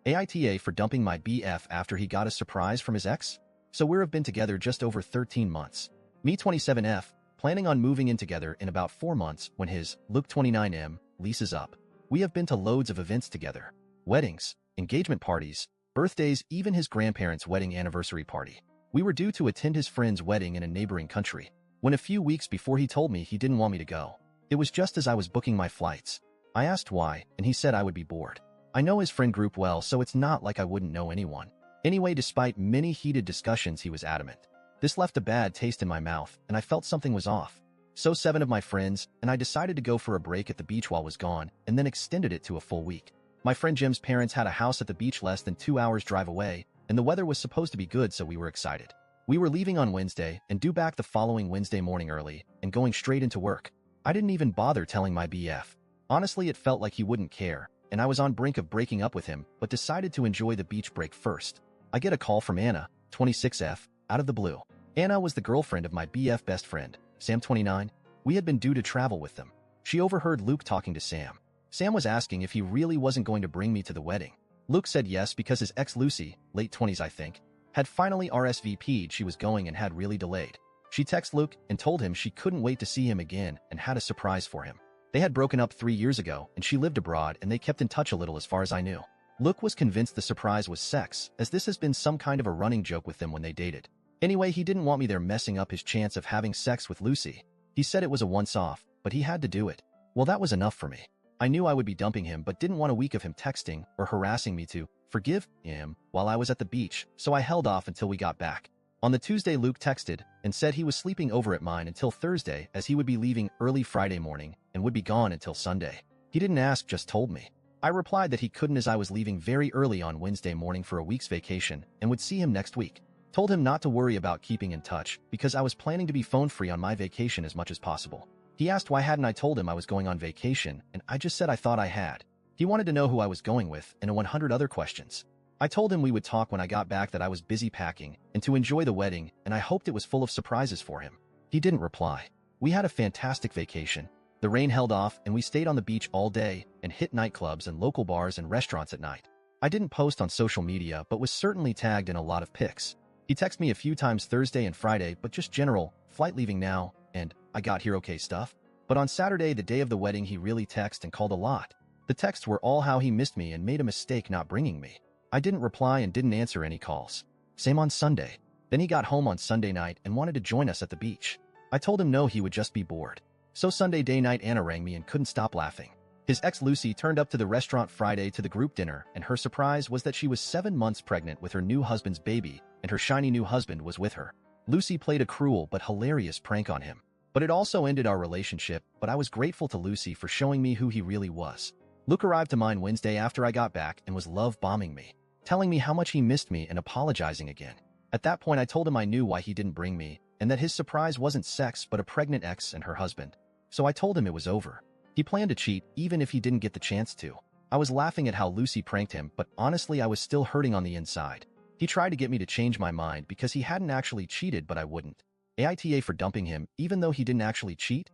AITA for dumping my BF after he got a surprise from his ex? So we've been together just over 13 months. Me 27F, planning on moving in together in about 4 months when his Luke 29M lease is up. We have been to loads of events together. Weddings, engagement parties, birthdays, even his grandparents' wedding anniversary party. We were due to attend his friend's wedding in a neighboring country, when a few weeks before he told me he didn't want me to go. It was just as I was booking my flights. I asked why, and he said I would be bored. I know his friend group well, so it's not like I wouldn't know anyone. Anyway, despite many heated discussions, he was adamant. This left a bad taste in my mouth, and I felt something was off. So 7 of my friends and I decided to go for a break at the beach while I was gone, and then extended it to a full week. My friend Jim's parents had a house at the beach less than 2 hours drive away, and the weather was supposed to be good, so we were excited. We were leaving on Wednesday and due back the following Wednesday morning early and going straight into work. I didn't even bother telling my BF. Honestly, it felt like he wouldn't care, and I was on brink of breaking up with him, but decided to enjoy the beach break first. I get a call from Anna, 26F, out of the blue. Anna was the girlfriend of my BF best friend, Sam 29. We had been due to travel with them. She overheard Luke talking to Sam. Sam was asking if he really wasn't going to bring me to the wedding. Luke said yes because his ex Lucy, late 20s I think, had finally RSVP'd she was going and had really delayed. She texted Luke and told him she couldn't wait to see him again and had a surprise for him. They had broken up 3 years ago and she lived abroad and they kept in touch a little as far as I knew. Luke was convinced the surprise was sex, as this has been some kind of a running joke with them when they dated. Anyway, he didn't want me there messing up his chance of having sex with Lucy. He said it was a once-off, but he had to do it. Well, that was enough for me. I knew I would be dumping him but didn't want a week of him texting or harassing me to forgive him while I was at the beach, so I held off until we got back. On the Tuesday, Luke texted and said he was sleeping over at mine until Thursday as he would be leaving early Friday morning and would be gone until Sunday. He didn't ask, just told me. I replied that he couldn't as I was leaving very early on Wednesday morning for a week's vacation and would see him next week. Told him not to worry about keeping in touch because I was planning to be phone-free on my vacation as much as possible. He asked why hadn't I told him I was going on vacation, and I just said I thought I had. He wanted to know who I was going with and 100 other questions. I told him we would talk when I got back, that I was busy packing and to enjoy the wedding, and I hoped it was full of surprises for him. He didn't reply. We had a fantastic vacation. The rain held off and we stayed on the beach all day and hit nightclubs and local bars and restaurants at night. I didn't post on social media but was certainly tagged in a lot of pics. He texted me a few times Thursday and Friday, but just general, flight leaving now, and I got here okay stuff. But on Saturday, the day of the wedding, he really texted and called a lot. The texts were all how he missed me and made a mistake not bringing me. I didn't reply and didn't answer any calls. Same on Sunday. Then he got home on Sunday night and wanted to join us at the beach. I told him no, he would just be bored. So Sunday day night, Anna rang me and couldn't stop laughing. His ex Lucy turned up to the restaurant Friday to the group dinner, and her surprise was that she was 7 months pregnant with her new husband's baby, and her shiny new husband was with her. Lucy played a cruel but hilarious prank on him. But it also ended our relationship, but I was grateful to Lucy for showing me who he really was. Luke arrived to mine Wednesday after I got back and was love-bombing me, telling me how much he missed me and apologizing again. At that point, I told him I knew why he didn't bring me, and that his surprise wasn't sex but a pregnant ex and her husband. So I told him it was over. He planned to cheat even if he didn't get the chance to. I was laughing at how Lucy pranked him, but honestly I was still hurting on the inside. He tried to get me to change my mind because he hadn't actually cheated, but I wouldn't. AITA for dumping him even though he didn't actually cheat?